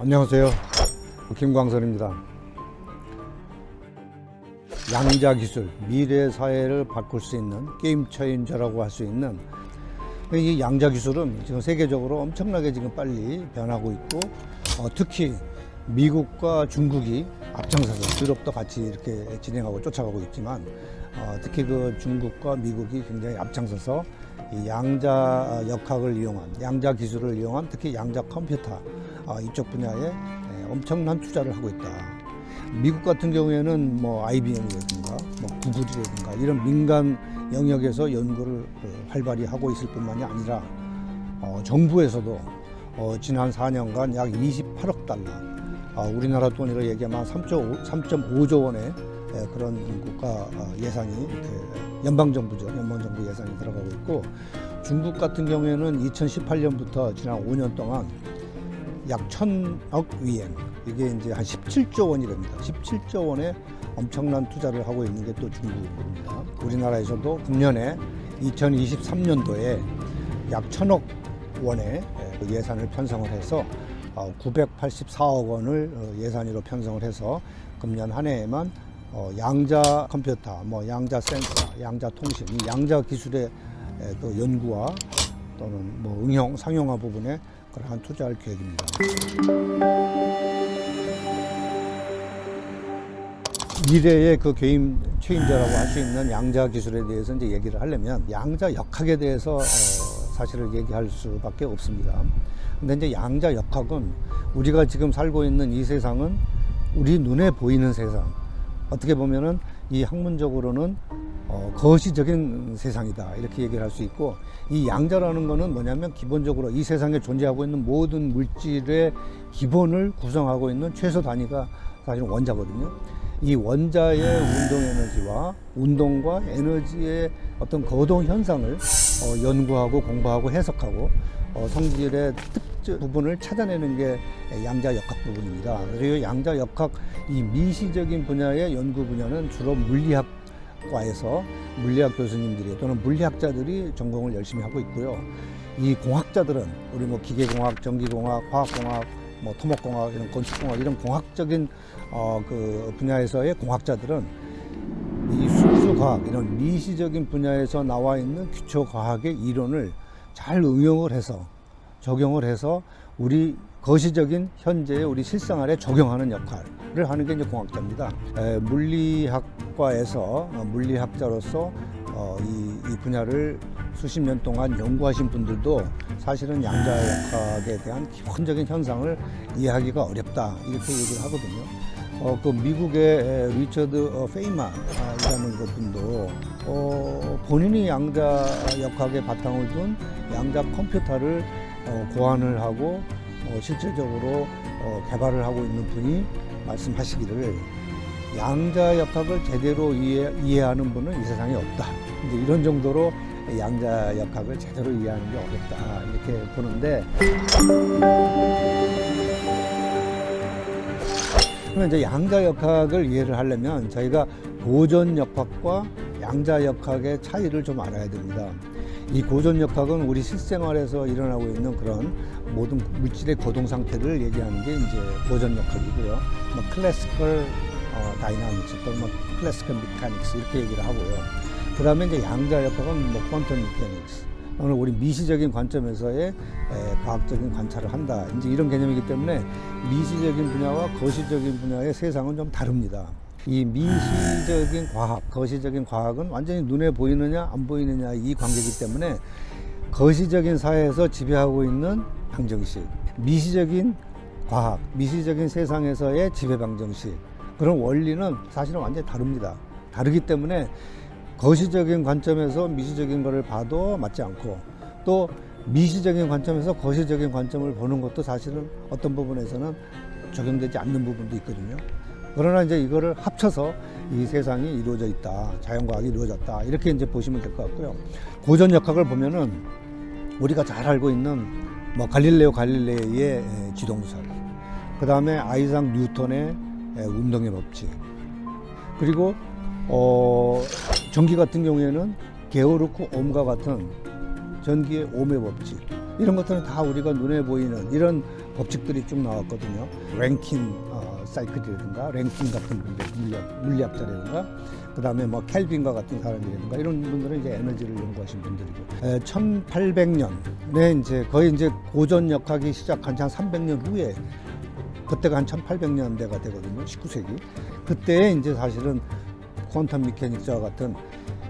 안녕하세요. 김광선입니다. 양자 기술, 미래 사회를 바꿀 수 있는 게임 체인저라고 할 수 있는 이 양자 기술은 지금 세계적으로 엄청나게 지금 빨리 변하고 있고, 특히 미국과 중국이 앞장서서 유럽도 같이 이렇게 진행하고 쫓아가고 있지만, 특히 그 중국과 미국이 굉장히 앞장서서 이 양자 역학을 이용한, 양자 기술을 이용한 특히 양자 컴퓨터 이쪽 분야에 엄청난 투자를 하고 있다. 미국 같은 경우에는 뭐 IBM이라든가 뭐 구글이라든가 이런 민간 영역에서 연구를 활발히 하고 있을 뿐만이 아니라 정부에서도 지난 4년간 약 28억 달러, 우리나라 돈으로 얘기하면 3.5조 원의 그런 국가 예산이 연방정부 예산이 들어가고 있고, 중국 같은 경우에는 2018년부터 지난 5년 동안 약 1,000억 위엔, 이게 이제 한 17조 원이 됩니다. 17조 원의 엄청난 투자를 하고 있는 게 또 중국입니다. 우리나라에서도 금년에 2023년도에 약 1,000억 원의 예산을 편성을 해서 984억 원을 예산으로 편성을 해서 금년 한 해에만 양자 컴퓨터, 뭐 양자 센서, 양자 통신, 이 양자 기술의 또 연구와 또는 뭐 응용, 상용화 부분에 그러한 투자할 계획입니다. 미래의 그 게임 체인저라고 할 수 있는 양자 기술에 대해서 이제 얘기를 하려면 양자 역학에 대해서 사실을 얘기할 수밖에 없습니다. 근데 이제 양자 역학은 우리가 지금 살고 있는 이 세상은 우리 눈에 보이는 세상, 어떻게 보면은 이 학문적으로는 거시적인 세상이다, 이렇게 얘기를 할 수 있고, 이 양자라는 거는 뭐냐면 기본적으로 이 세상에 존재하고 있는 모든 물질의 기본을 구성하고 있는 최소 단위가 사실은 원자거든요. 이 원자의 운동 에너지와 운동과 에너지의 어떤 거동 현상을 연구하고 공부하고 해석하고 성질의 특정 부분을 찾아내는 게 양자 역학 부분입니다. 그리고 양자 역학 이 미시적인 분야의 연구 분야는 주로 물리학과에서 물리학 교수님들이 또는 물리학자들이 전공을 열심히 하고 있고요. 이 공학자들은 우리 뭐 기계공학, 전기공학, 화학공학, 뭐 토목공학, 이런 건축공학, 이런 공학적인 그 분야에서의 공학자들은 이 순수과학, 이런 미시적인 분야에서 나와 있는 기초과학의 이론을 잘 응용을 해서 적용을 해서 우리 거시적인 현재의 우리 실생활에 적용하는 역할을 하는 게 이제 공학자입니다. 물리학과에서 물리학자로서 이 분야를 수십 년 동안 연구하신 분들도 사실은 양자 역학에 대한 기본적인 현상을 이해하기가 어렵다, 이렇게 얘기를 하거든요. 그 미국의 리처드 페이만이라는 분도 본인이 양자 역학에 바탕을 둔 양자 컴퓨터를 고안을 하고 실질적으로 개발을 하고 있는 분이 말씀하시기를, 양자 역학을 제대로 이해하는 분은 이 세상에 없다, 이제 이런 정도로 양자 역학을 제대로 이해하는 게 어렵다, 이렇게 보는데, 그러면 이제 양자 역학을 이해를 하려면 저희가 고전 역학과 양자 역학의 차이를 좀 알아야 됩니다. 이 고전 역학은 우리 실생활에서 일어나고 있는 그런 모든 물질의 거동 상태를 얘기하는 게 이제 고전 역학이고요. 뭐 클래시컬 다이나믹스 또는 뭐 클래시컬 메카닉스 이렇게 얘기를 하고요. 그 다음에 이제 양자 역학은 뭐 퀀텀 메카닉스, 오늘 우리 미시적인 관점에서의 과학적인 관찰을 한다, 이제 이런 개념이기 때문에 미시적인 분야와 거시적인 분야의 세상은 좀 다릅니다. 이 미시적인 과학, 거시적인 과학은 완전히 눈에 보이느냐 안 보이느냐 이 관계이기 때문에 거시적인 사회에서 지배하고 있는 방정식, 미시적인 과학, 미시적인 세상에서의 지배 방정식, 그런 원리는 사실은 완전히 다릅니다. 다르기 때문에 거시적인 관점에서 미시적인 것을 봐도 맞지 않고, 또 미시적인 관점에서 거시적인 관점을 보는 것도 사실은 어떤 부분에서는 적용되지 않는 부분도 있거든요. 그러나 이제 이거를 합쳐서 이 세상이 이루어져 있다, 자연과학이 이루어졌다, 이렇게 이제 보시면 될 것 같고요. 고전 역학을 보면은 우리가 잘 알고 있는 뭐 갈릴레이의 지동설, 그 다음에 아이작 뉴턴의 운동의 법칙, 그리고 전기 같은 경우에는 게오르크 옴과 같은 전기의 옴의 법칙, 이런 것들은 다 우리가 눈에 보이는 이런 법칙들이 쭉 나왔거든요. 랭킨 사이클이라든가 랭킨 같은 분들, 물리학자라든가 그다음에 뭐 켈빈과 같은 사람이라든가 이런 분들은 이제 에너지를 연구하신 분들이고 1800년에 이제 거의 이제 고전 역학이 시작한 지 한 300년 후에 그때가 한 1800년대가 되거든요. 19세기. 그때 이제 사실은 퀀텀 미케닉스와 같은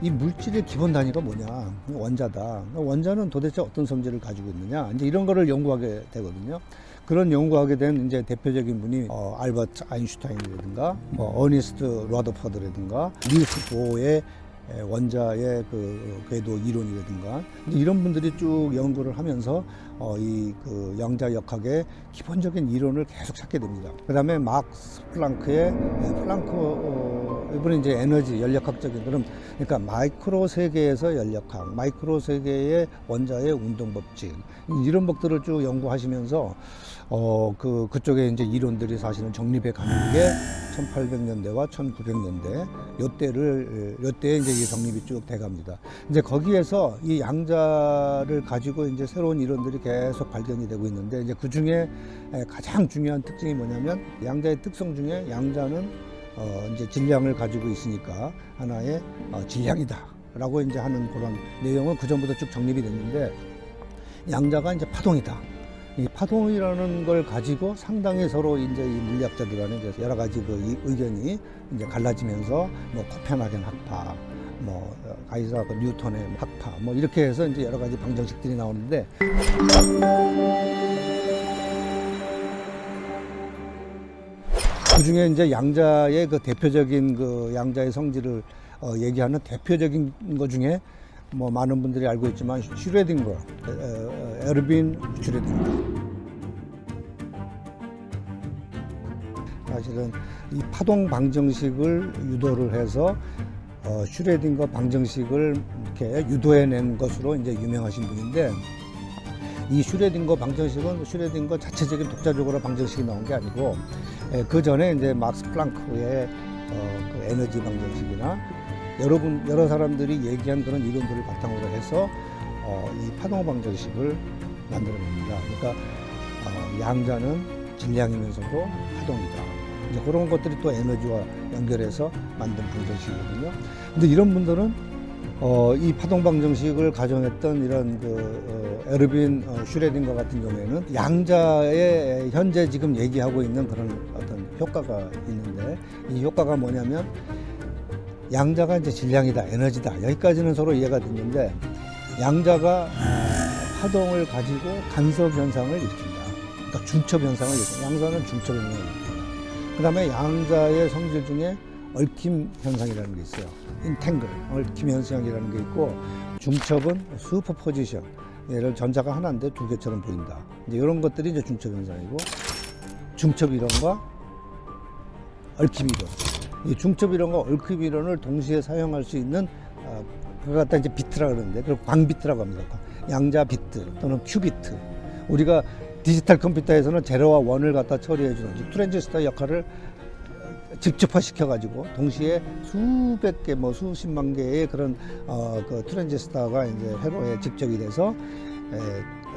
이 물질의 기본 단위가 뭐냐? 원자다. 원자는 도대체 어떤 성질을 가지고 있느냐? 이제 이런 거를 연구하게 되거든요. 그런 연구하게 된 이제 대표적인 분이 알버트 아인슈타인이라든가 어니스트 러더퍼드라든가 닐스 보어의 원자의 그 궤도 이론이라든가 이런 분들이 쭉 연구를 하면서 이 그 양자 역학의 기본적인 이론을 계속 찾게 됩니다. 그다음에 막스 플랑크의 이번에 이제 에너지 연력학적인 그러니까 마이크로 세계에서 연력학, 마이크로 세계의 원자의 운동 법칙 이런 것들을 쭉 연구하시면서 그쪽에 이제 이론들이 사실은 정립해 가는 게 1800년대와 1900년대 요때에 이제 이 정립이 쭉 돼갑니다. 이제 거기에서 이 양자를 가지고 이제 새로운 이론들이 계속 발견이 되고 있는데 이제 그 중에 가장 중요한 특징이 뭐냐면 양자의 특성 중에 양자는 이제 질량을 가지고 있으니까 하나의 질량이다라고 이제 하는 그런 내용은 그 전부터 쭉 정립이 됐는데 양자가 이제 파동이다. 이 파동이라는 걸 가지고 상당히 서로 이제 이 물리학자들 간에 이제 여러 가지 그 의견이 이제 갈라지면서 뭐 코펜하겐 학파, 뭐 아이작 뉴턴의 학파, 뭐 이렇게 해서 이제 여러 가지 방정식들이 나오는데 그 중에 이제 양자의 그 대표적인 그 양자의 성질을 얘기하는 대표적인 것 중에 뭐 많은 분들이 알고 있지만 슈레딩거, 에르빈 슈레딩거. 사실은 이 파동 방정식을 유도를 해서 슈레딩거 방정식을 이렇게 유도해낸 것으로 이제 유명하신 분인데 이 슈레딩거 방정식은 슈레딩거 자체적인 독자적으로 방정식이 나온 게 아니고 그 전에 이제 막스 플랑크의 그 에너지 방정식이나 여러 사람들이 얘기한 그런 이론들을 바탕으로 해서 이 파동 방정식을 만들어냅니다. 그러니까 양자는 질량이면서도 파동이다. 이제 그런 것들이 또 에너지와 연결해서 만든 방정식이거든요. 근데 이런 분들은 이 파동 방정식을 가정했던 이런 그 에르빈 슈레딩거 같은 경우에는 양자의 현재 지금 얘기하고 있는 그런 어떤 효과가 있는데 이 효과가 뭐냐면 양자가 이제 질량이다, 에너지다. 여기까지는 서로 이해가 됐는데 양자가 파동을 가지고 간섭 현상을 일으킨다. 그러니까 중첩 현상을 일으킨다. 양자는 중첩 현상을 일으킨다. 그 다음에 양자의 성질 중에 얽힘 현상이라는 게 있어요. 인탱글, 얽힘 현상이라는 게 있고 중첩은 슈퍼포지션. 얘를 전자가 하나인데 두 개처럼 보인다. 이제 이런 것들이 이제 중첩 현상이고 중첩 이론과 얽힘 이론. 이 중첩 이론과 얽힘 이론을 동시에 사용할 수 있는 그걸 갖다 이제 비트라 그러는데 그걸 광비트라고 합니다. 양자 비트 또는 큐비트. 우리가 디지털 컴퓨터에서는 제로와 원을 갖다 처리해 주는 트랜지스터 역할을 집접화시켜 가지고 동시에 수백 개 뭐 수십만 개의 그런 그 트랜지스터가 이제 회로에 집적이 돼서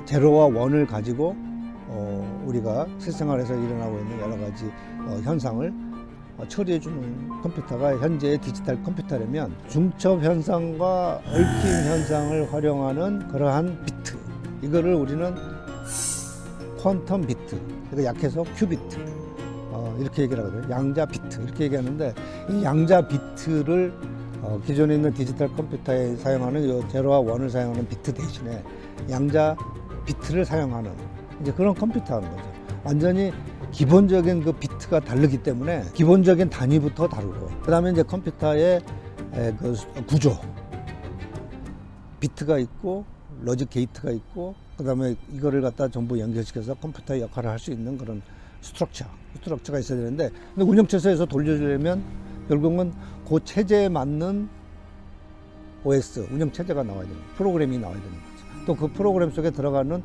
제로와 원을 가지고 우리가 실생활에서 일어나고 있는 여러 가지 현상을 처리해주는 컴퓨터가 현재의 디지털 컴퓨터라면 중첩 현상과 얽힘 현상을 활용하는 그러한 비트 이거를 우리는 퀀텀 비트 그러니까 약해서 큐비트 이렇게 얘기를 하거든요. 양자 비트 이렇게 얘기하는데 이 양자 비트를 기존에 있는 디지털 컴퓨터에 사용하는 이 제로와 원을 사용하는 비트 대신에 양자 비트를 사용하는 이제 그런 컴퓨터 하는 거죠. 완전히 기본적인 그 비트가 다르기 때문에 기본적인 단위부터 다르고 그다음에 이제 컴퓨터의 그 구조 비트가 있고 로직 게이트가 있고 그다음에 이거를 갖다 전부 연결시켜서 컴퓨터의 역할을 할 수 있는 그런 스트럭처가 있어야 되는데 근데 운영체제에서 돌려주려면 결국은 그 체제에 맞는 OS 운영체제가 나와야 되는 프로그램이 나와야 되는 거죠. 또 그 프로그램 속에 들어가는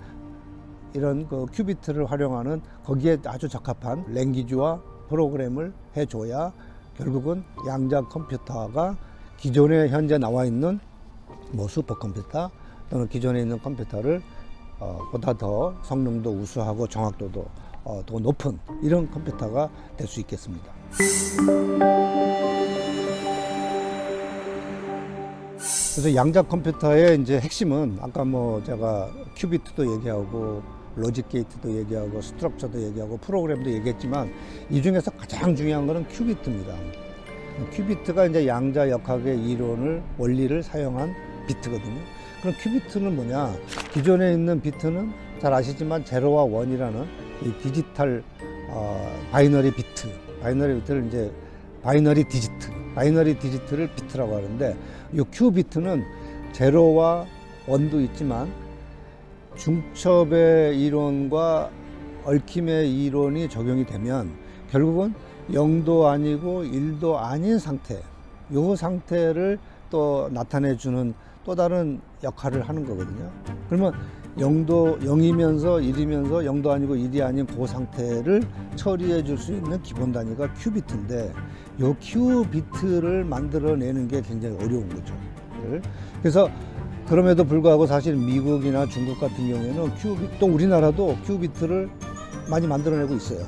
이런 그 큐비트를 활용하는 거기에 아주 적합한 랭귀지와 프로그램을 해줘야 결국은 양자 컴퓨터가 기존에 현재 나와 있는 뭐 슈퍼컴퓨터 또는 기존에 있는 컴퓨터를 보다 더 성능도 우수하고 정확도도 더 높은 이런 컴퓨터가 될 수 있겠습니다. 그래서 양자 컴퓨터의 이제 핵심은 아까 뭐 제가 큐비트도 얘기하고 로직 게이트도 얘기하고 스트럭처도 얘기하고 프로그램도 얘기했지만 이 중에서 가장 중요한 것은 큐비트입니다. 큐비트가 이제 양자 역학의 이론을 원리를 사용한 비트거든요. 그럼 큐비트는 뭐냐? 기존에 있는 비트는 잘 아시지만 제로와 원이라는 이 디지털 바이너리 비트, 바이너리 비트를 이제 바이너리 디지트를 비트라고 하는데 이 큐비트는 제로와 원도 있지만 중첩의 이론과 얽힘의 이론이 적용이 되면 결국은 0도 아니고 1도 아닌 상태, 이 상태를 또 나타내주는 또 다른 역할을 하는 거거든요. 그러면 0이면서 1이면서 0도 아니고 1이 아닌 그 상태를 처리해 줄 수 있는 기본 단위가 큐비트인데 이 큐비트를 만들어내는 게 굉장히 어려운 거죠. 그래서 그럼에도 불구하고 사실 미국이나 중국 같은 경우에는 또 우리나라도 큐비트를 많이 만들어내고 있어요.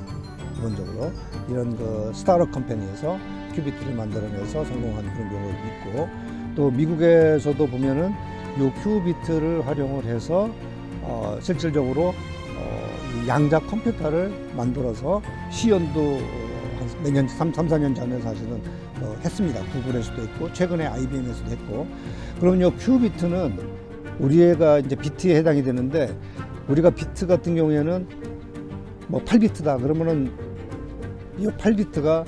기본적으로 이런 그 스타트업 컴퍼니에서 큐비트를 만들어내서 성공한 그런 경우도 있고 또 미국에서도 보면은 이 큐비트를 활용을 해서 실질적으로 양자 컴퓨터를 만들어서 시연도 몇 년, 3, 4년 전에 사실은 했습니다. 구글에서도 했고, 최근에 IBM에서도 했고. 그럼 이 큐비트는 우리가 이제 비트에 해당이 되는데, 우리가 비트 같은 경우에는 뭐 8비트다. 그러면은 이 8비트가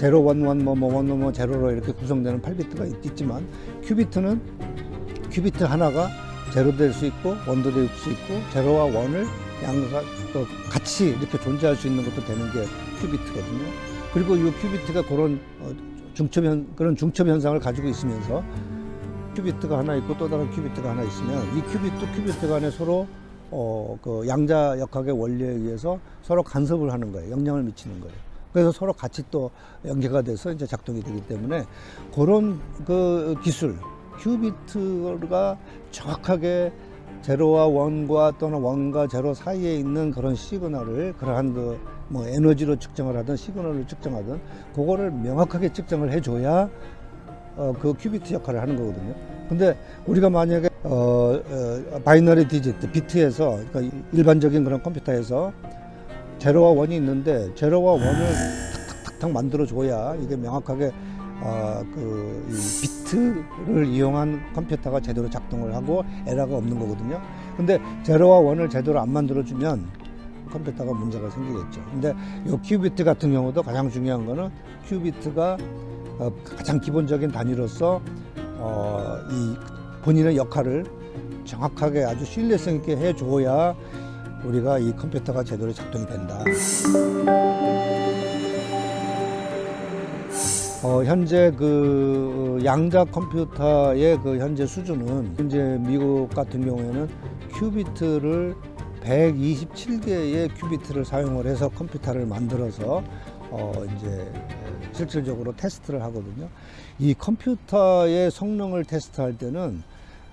0, 1, 1, 뭐 1, 1, 제로로 이렇게 구성되는 8비트가 있지만, 큐비트 하나가 제로 될 수 있고, 원도 될 수 있고, 제로와 원을 양가 같이 이렇게 존재할 수 있는 것도 되는 게 큐비트거든요. 그리고 이 큐비트가 그런 중첩 현상을 가지고 있으면서 큐비트가 하나 있고 또 다른 큐비트가 하나 있으면 이 큐비트 간에 서로 그 양자 역학의 원리에 의해서 서로 간섭을 하는 거예요. 영향을 미치는 거예요. 그래서 서로 같이 또 연계가 돼서 이제 작동이 되기 때문에 그런 그 기술 큐비트가 정확하게 제로와 원과 또는 원과 제로 사이에 있는 그런 시그널을 그러한 그 뭐 에너지로 측정을 하든 시그널을 측정하든 그거를 명확하게 측정을 해줘야 그 큐비트 역할을 하는 거거든요. 근데 우리가 만약에 바이너리 디지트 비트에서 그러니까 일반적인 그런 컴퓨터에서 제로와 원이 있는데 제로와 원을 탁탁탁탁 만들어 줘야 이게 명확하게 이 비트를 이용한 컴퓨터가 제대로 작동을 하고 에러가 없는 거거든요. 근데 제로와 원을 제대로 안 만들어 주면 컴퓨터가 문제가 생기겠죠. 근데 이 큐비트 같은 경우도 가장 중요한 거는 큐비트가 가장 기본적인 단위로서 이 본인의 역할을 정확하게 아주 신뢰성 있게 해줘야 우리가 이 컴퓨터가 제대로 작동이 된다. 현재 그 양자 컴퓨터의 그 현재 수준은 현재 미국 같은 경우에는 큐비트를 127개의 큐비트를 사용을 해서 컴퓨터를 만들어서 이제 실질적으로 테스트를 하거든요. 이 컴퓨터의 성능을 테스트할 때는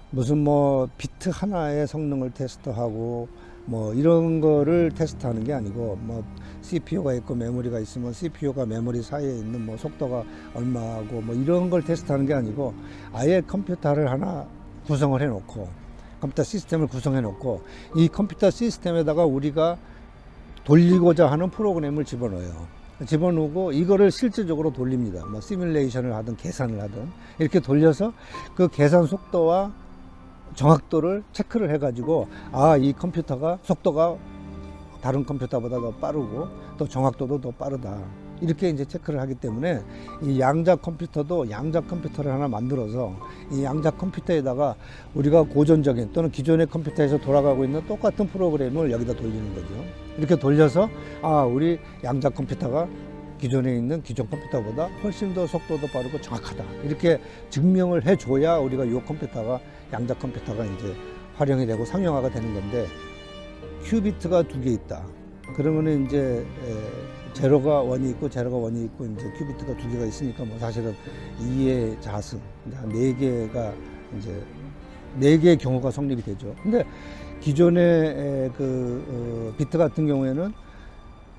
무슨 뭐 비트 하나의 성능을 테스트하고 뭐 이런 거를 테스트하는 게 아니고 뭐 CPU가 있고 메모리가 있으면 CPU가 메모리 사이에 있는 뭐 속도가 얼마고 뭐 이런 걸 테스트하는 게 아니고 아예 컴퓨터를 하나 구성을 해 놓고 컴퓨터 시스템을 구성해 놓고 이 컴퓨터 시스템에다가 우리가 돌리고자 하는 프로그램을 집어넣고 이거를 실질적으로 돌립니다. 뭐 시뮬레이션을 하든 계산을 하든 이렇게 돌려서 그 계산 속도와 정확도를 체크를 해가지고 이 컴퓨터가 속도가 다른 컴퓨터보다 더 빠르고 또 정확도도 더 빠르다. 이렇게 이제 체크를 하기 때문에 이 양자 컴퓨터도 양자 컴퓨터를 하나 만들어서 이 양자 컴퓨터에다가 우리가 고전적인 또는 기존의 컴퓨터에서 돌아가고 있는 똑같은 프로그램을 여기다 돌리는 거죠. 이렇게 돌려서 우리 양자 컴퓨터가 기존에 있는 기존 컴퓨터보다 훨씬 더 속도도 빠르고 정확하다. 이렇게 증명을 해줘야 우리가 이 컴퓨터가 양자 컴퓨터가 이제 활용이 되고 상용화가 되는 건데 큐비트가 2개 있다. 그러면은 이제 제로가 원이 있고 제로가 원이 있고 이제 큐비트가 2개가 있으니까 뭐 사실은 2의 자승, 4개가 이제 4개의 경우가 성립이 되죠. 근데 기존의 비트 같은 경우에는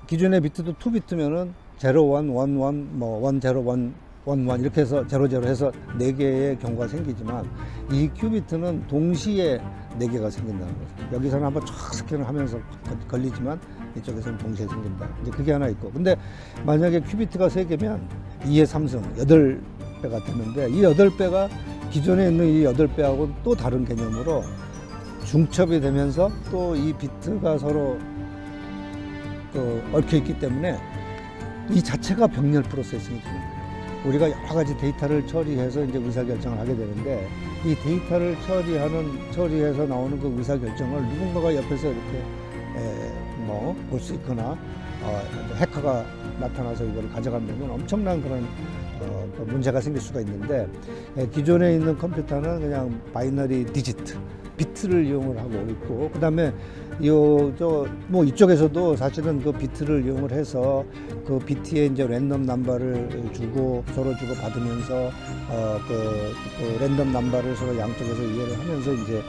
기존의 비트도 2비트면은 0, 1, 1, 1, 뭐 1, 0, 1, 1, 1 이렇게 해서 0, 0 해서 4개의 경우가 생기지만 이 큐비트는 동시에 4개가 생긴다는 거죠. 여기서는 한번 쫙 스캔을 하면서 걸리지만 이쪽에서는 동시에 생긴다. 이제 그게 하나 있고. 근데 만약에 큐비트가 3개면 2의 3승 8배가 되는데 이 8배가 기존에 있는 이 8배하고는 또 다른 개념으로 중첩이 되면서 또 이 비트가 서로 얽혀 있기 때문에 이 자체가 병렬 프로세싱이 되는 거예요. 우리가 여러 가지 데이터를 처리해서 이제 의사결정을 하게 되는데 이 데이터를 처리해서 나오는 그 의사결정을 누군가가 옆에서 이렇게 볼 수 있거나 해커가 나타나서 이걸 가져간다면 엄청난 그런 문제가 생길 수가 있는데 기존에 있는 컴퓨터는 그냥 바이너리 디지트 비트를 이용을 하고 있고 그다음에 이쪽에서도 사실은 그 비트를 이용을 해서 그 비트에 이제 랜덤 넘버를 서로 주고 받으면서 그 랜덤 넘버를 서로 양쪽에서 이해를 하면서 이제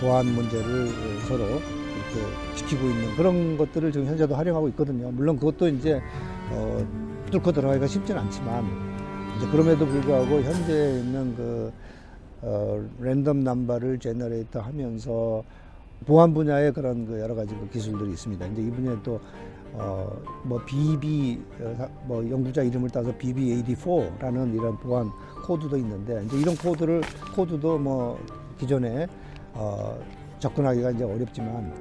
보안 문제를 서로 이렇게 지키고 있는 그런 것들을 지금 현재도 활용하고 있거든요. 물론 그것도 이제 뚫고 들어가기가 쉽지는 않지만 이제 그럼에도 불구하고 현재 있는 랜덤 넘버를 제너레이터 하면서 보안 분야의 그런 여러 가지 기술들이 있습니다. 이제 이 분야에 또 BB 연구자 이름을 따서 BB84라는 이런 보안 코드도 있는데 이제 이런 코드도 기존에 접근하기가 이제 어렵지만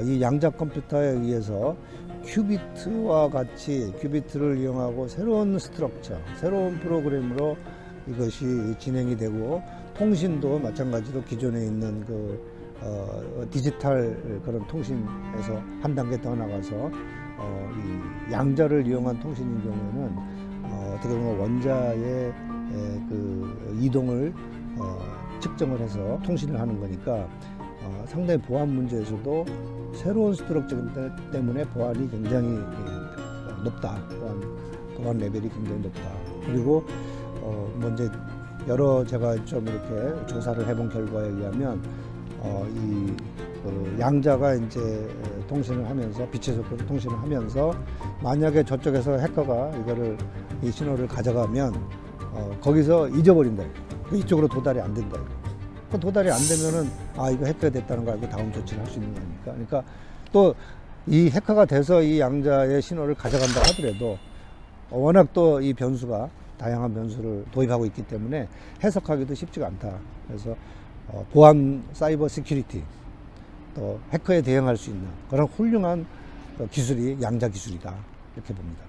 이 양자 컴퓨터에 의해서 큐비트와 같이 큐비트를 이용하고 새로운 스트럭처, 새로운 프로그램으로 이것이 진행이 되고 통신도 마찬가지로 기존에 있는 디지털 그런 통신에서 한 단계 더 나가서 이 양자를 이용한 통신인 경우에는 어떻게 보면 원자의 이동을 측정을 해서 통신을 하는 거니까 상당히 보안 문제에서도 새로운 스트럭처 때문에 보안이 굉장히 높다. 보안 레벨이 굉장히 높다. 그리고 이제 제가 좀 이렇게 조사를 해본 결과에 의하면 양자가 이제 통신을 하면서 빛의 속도로 통신을 하면서 만약에 저쪽에서 해커가 이 신호를 가져가면 거기서 잊어버린다. 이쪽으로 도달이 안 된다. 도달이 안 되면은 이거 해커가 됐다는 거 알고 다음 조치를 할 수 있는 거니까. 그러니까 또 이 해커가 돼서 이 양자의 신호를 가져간다 하더라도 워낙 또 이 변수가 다양한 변수를 도입하고 있기 때문에 해석하기도 쉽지가 않다. 그래서 보안 사이버 시큐리티 또 해커에 대응할 수 있는 그런 훌륭한 기술이 양자 기술이다 이렇게 봅니다.